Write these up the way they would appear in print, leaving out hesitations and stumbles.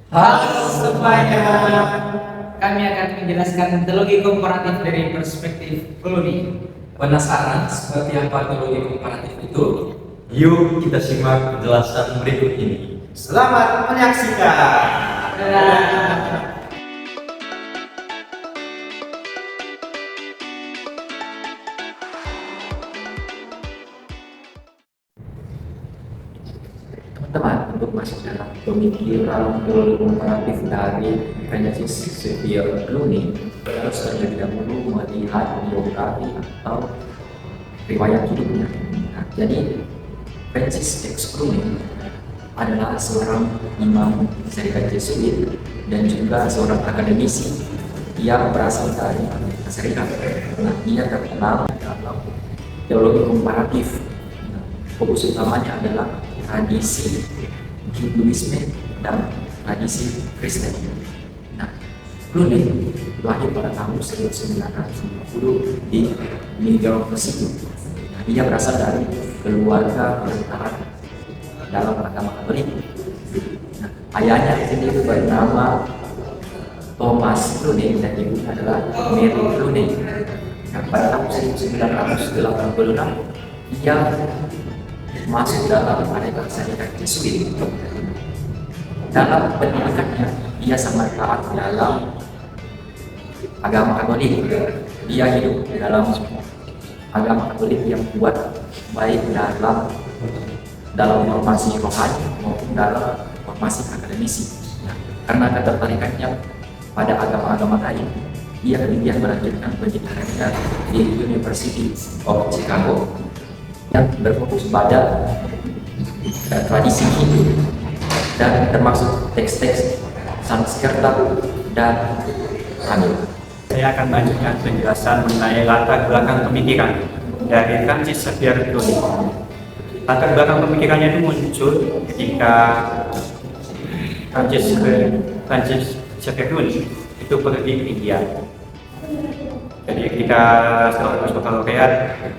Halo semuanya, kami akan menjelaskan teologi komparatif dari perspektif koloni. Penasaran seperti apa teologi komparatif itu? Yuk kita simak penjelasan berikut ini. Selamat menyaksikan. Teman-teman, untuk masuk dalam pemikiran teologi komparatif dari Francis Xavier Clooney, harus terlebih dahulu melihat biografi atau riwayat hidupnya. Nah, jadi Francis X. Clooney adalah seorang imam serikat Jesuit dan juga seorang akademisi yang berasal dari Amerika Serikat. Nah, ia terkenal dalam teologi komparatif. Nah, fokus utamanya adalah tradisi Hinduisme dan tradisi Kristen. Nah, Clooney lahir pada tahun 1950 di New York City. Nah, ia berasal dari keluarga bertaraf dalam agama Katolik. Nah, ayahnya sendiri bernama Thomas Clooney dan ibunya adalah Mary Clooney. Nah, pada tahun 1986 ia masuk dalam Amerika Serikat Jesuit. Dalam pendidikannya, ia sangat taat dalam agama Katolik. Dia hidup dalam agama Katolik yang kuat, baik dalam formasi rohani maupun dalam formasi akademisi. Nah, karena ketertarikannya pada agama-agama lain, ia kemudian melanjutkan pendidikannya di University of Chicago yang berfokus pada tradisi Hindu dan termasuk teks-teks Sanskerta dan Tamil. Saya akan melanjutkan penjelasan mengenai latar belakang pemikiran dari Francis Xavier Clooney. Latar belakang pemikirannya itu muncul ketika Francis Xavier Clooney itu pergi ke India. Jadi ketika setelah lulus bakalaureat,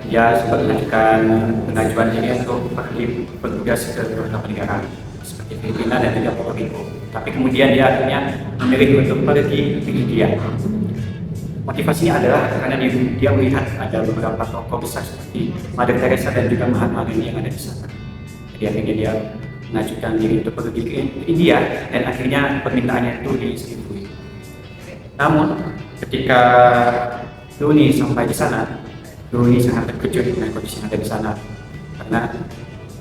dia sempat mengajukan pengajuan diri untuk pergi bertugas ke beberapa negara seperti Filipina dan juga Puerto Rico. Tapi kemudian dia akhirnya memilih untuk pergi ke India. Motivasinya adalah karena dia melihat ada beberapa tokoh besar seperti Mother Teresa dan juga Mahatma Gandhi yang ada di sana. Jadi akhirnya dia mengajukan diri untuk pergi ke India dan akhirnya permintaannya itu disetujui. Namun ketika Clooney sampai di sana, Clooney sangat terkejut dengan kondisi yang ada di sana karena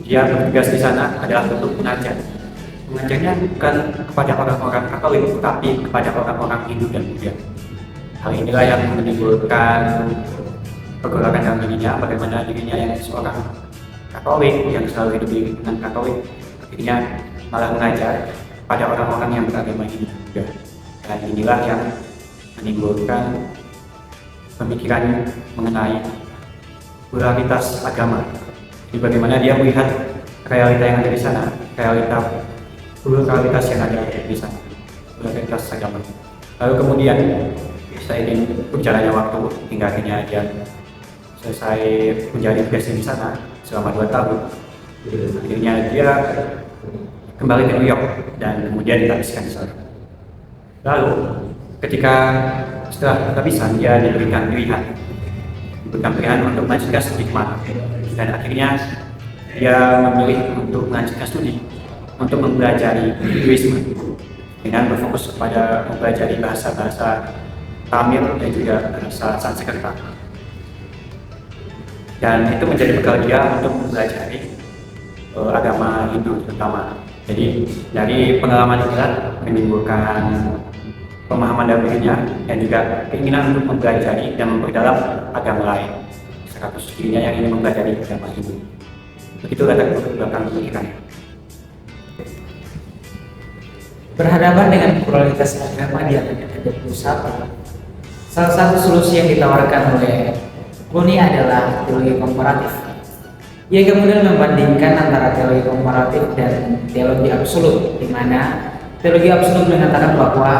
dia bertugas di sana adalah untuk mengajar. Mengajarnya bukan kepada orang-orang Katolik, tetapi kepada orang-orang Hindu dan Buddha. Hal inilah yang menimbulkan pergolakan dalam dirinya, bagaimana dirinya yang seorang Katolik yang selalu hidup di lingkungan Katolik akhirnya malah mengajar pada orang-orang yang beragama Hindu juga. Dan inilah yang menimbulkan pemikiran mengenai pluralitas agama. Jadi bagaimana dia melihat realita yang ada di sana, pluralitas yang ada di sana, pluralitas agama. Lalu kemudian seiring berjalannya waktu hingga akhirnya dia selesai menjadi presiden di sana selama 2 tahun. Akhirnya dia kembali ke New York dan kemudian dihabiskan di sana. Lalu ketika setelah kehabisan dia diberikan pilihan untuk melanjutkan studi kemana, dan akhirnya dia memilih untuk melanjutkan studi untuk mempelajari Hinduisme dengan berfokus kepada mempelajari bahasa-bahasa Tamil dan juga bahasa Sanskerta. Dan itu menjadi bekal dia untuk mempelajari agama Hindu terutama. Jadi dari pengalaman itu menimbulkan pemahaman dalam dirinya dan juga keinginan untuk mempelajari dan memperdalam agama lain. Sekaligus dirinya yang ingin mempelajari agama Hindu. Begitu latar belakang pemikirannya. Berhadapan dengan pluralitas agama di abad ke-21, salah satu solusi yang ditawarkan oleh Clooney adalah teologi komparatif. Ia kemudian membandingkan antara teologi komparatif dan teologi absolut, di mana teologi absolut mengatakan bahwa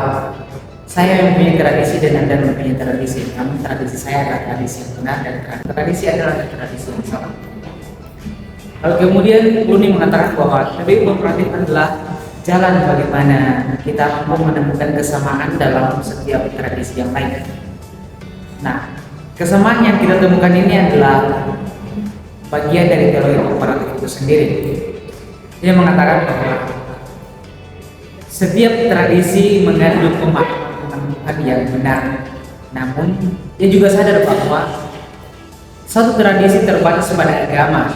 saya mempunyai tradisi dan Anda mempunyai tradisi, namun tradisi saya adalah tradisi yang benar dan tradisi adalah tradisi yang salah. Lalu kemudian Clooney mengatakan bahwa teologi komparatif adalah jalan bagaimana kita mampu menemukan kesamaan dalam setiap tradisi yang lain. Nah, kesamaan yang kita temukan ini adalah bagian dari teologi komparatif itu sendiri. Dia mengatakan bahwa setiap tradisi mengandung pemahaman yang benar, namun dia juga sadar bahwa satu tradisi terbatas pada agama,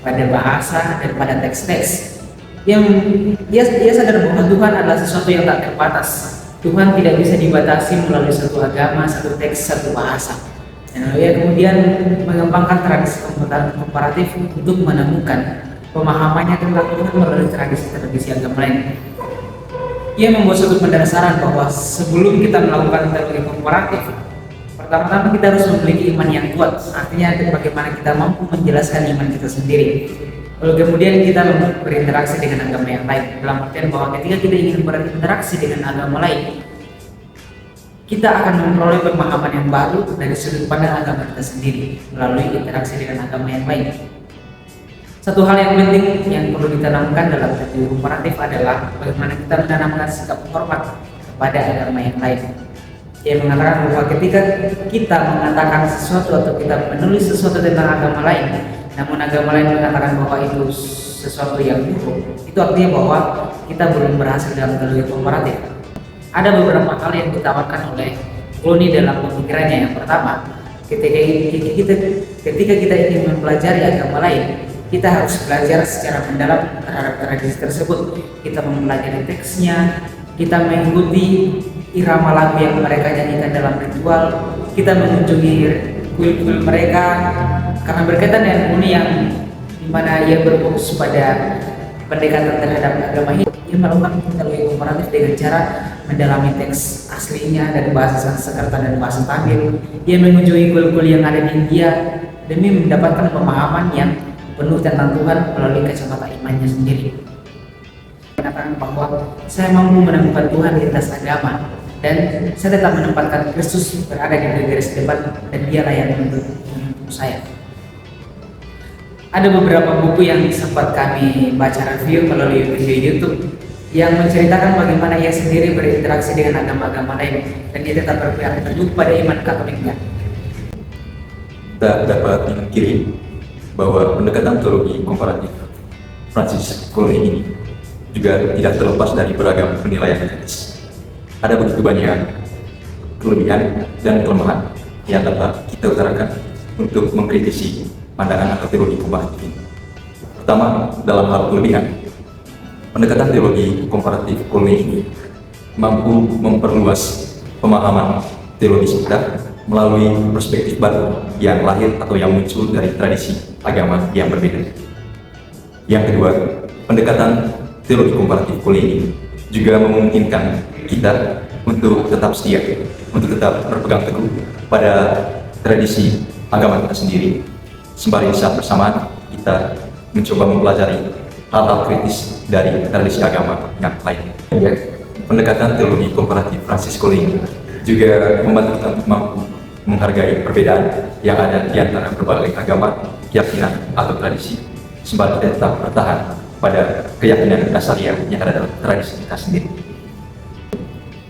pada bahasa, dan pada teks-teks. Dia sadar bahwa Tuhan adalah sesuatu yang tak terbatas. Tuhan tidak bisa dibatasi melalui satu agama, satu teks, satu bahasa. Dan dia kemudian mengembangkan tradisi komparatif untuk menemukan pemahamannya tentang Tuhan melalui tradisi-tradisi agama lain. Ia membuat suatu pendasaran bahwa sebelum kita melakukan teologi komparatif, pertama-tama kita harus memiliki iman yang kuat. Artinya bagaimana kita mampu menjelaskan iman kita sendiri. Lalu kemudian kita berinteraksi dengan agama yang lain. Dalam artian bahwa ketika kita ingin berinteraksi dengan agama lain, kita akan memperoleh pemahaman yang baru dari sudut pandang agama kita sendiri melalui interaksi dengan agama yang lain. Satu hal yang penting yang perlu ditanamkan dalam teologi komparatif adalah bagaimana kita menanamkan sikap hormat kepada agama yang lain. Ia mengatakan bahwa ketika kita mengatakan sesuatu atau kita menulis sesuatu tentang agama lain, namun agama lain mengatakan bahwa itu sesuatu yang buruk, itu artinya bahwa kita belum berhasil dalam teologi komparatif. Ada beberapa hal yang ditawarkan oleh Clooney dalam pemikirannya. Yang pertama, ketika kita ingin mempelajari agama lain, kita harus belajar secara mendalam terhadap tradisi tersebut. Kita mempelajari teksnya, kita mengikuti irama lagu yang mereka nyanyikan dalam ritual, kita mengunjungi kuil-kuil mereka, karena berkaitan dengan Clooney yang dimana ia berfokus pada pendekatan terhadap agama ini. Ia melakukan teologi komparatif dengan cara mendalami teks aslinya dari bahasa Sanskerta dan bahasa Tamil. Ia mengunjungi kuil-kuil yang ada di India demi mendapatkan pemahaman yang penuh tentang Tuhan melalui kacamata imannya sendiri. Mengatakan bahwa saya mampu menemukan Tuhan di atas agama, dan saya tetap menempatkan Kristus berada di garis depan, dan dialah yang menuntun saya. Ada beberapa buku yang sempat kami baca review melalui video YouTube yang menceritakan bagaimana ia sendiri berinteraksi dengan agama-agama lain, dan dia tetap berpegang teguh pada iman Katoliknya. Kita dapat memungkiri bahwa pendekatan teologi komparatif Francis Clooney ini juga tidak terlepas dari beragam penilaian kritis. Ada begitu banyak kelebihan dan kelemahan yang dapat kita utarakan untuk mengkritisi pandangan atau teologi komparatif ini. Pertama, dalam hal kelebihan, pendekatan teologi komparatif Clooney ini mampu memperluas pemahaman teologis kita melalui perspektif baru yang lahir atau yang muncul dari tradisi agama yang berbeda. Yang kedua, pendekatan teologi komparatif Clooney ini juga memungkinkan kita untuk tetap setia, untuk tetap berpegang teguh pada tradisi agama kita sendiri, sembari saat bersamaan kita mencoba mempelajari hal-hal kritis dari tradisi agama yang lain. Pendekatan teologi komparatif Francis Clooney juga membantu kita untuk mampu menghargai perbedaan yang ada di antara berbagai agama, keyakinan atau tradisi, sembari kita tetap bertahan pada keyakinan dasariah yang ada dalam tradisi kita sendiri.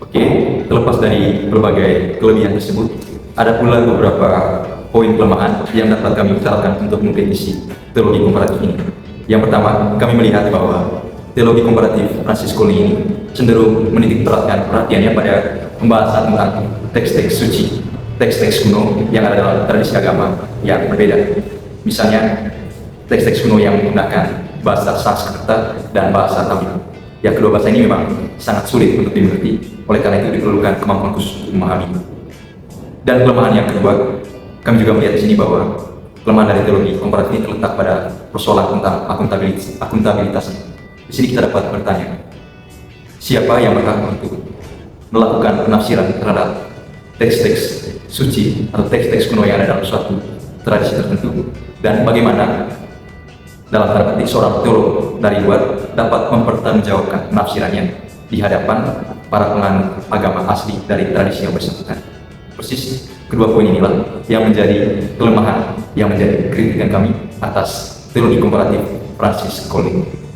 Oke, terlepas dari berbagai kelebihan tersebut, ada pula beberapa poin kelemahan yang dapat kami utarakan untuk mengkritisi teologi komparatif ini. Yang pertama, kami melihat bahwa teologi komparatif Francis Clooney ini cenderung menitik beratkan perhatiannya pada pembahasan tentang teks-teks suci, teks-teks kuno yang ada dalam tradisi agama yang berbeda. Misalnya, teks-teks kuno yang menggunakan bahasa Sanskerta dan bahasa Tamil. Yang kedua bahasa ini memang sangat sulit untuk dimengerti, oleh karena itu diperlukan kemampuan khusus untuk memahami. Dan kelemahan yang kedua, kami juga melihat di sini bahwa kelemahan dari teologi komparatif ini terletak pada persoalan tentang akuntabilitas. Di sini kita dapat bertanya, siapa yang berhak untuk melakukan penafsiran terhadap teks-teks suci atau teks-teks kuno yang ada dalam suatu tradisi tertentu, dan bagaimana dalam tanda petik seorang teolog dari luar dapat mempertanggungjawabkan penafsirannya di hadapan para penganut agama asli dari tradisi yang bersangkutan. Persis kedua poin inilah yang menjadi kelemahan, yang menjadi kritikan kami atas teologi komparatif Francis Clooney.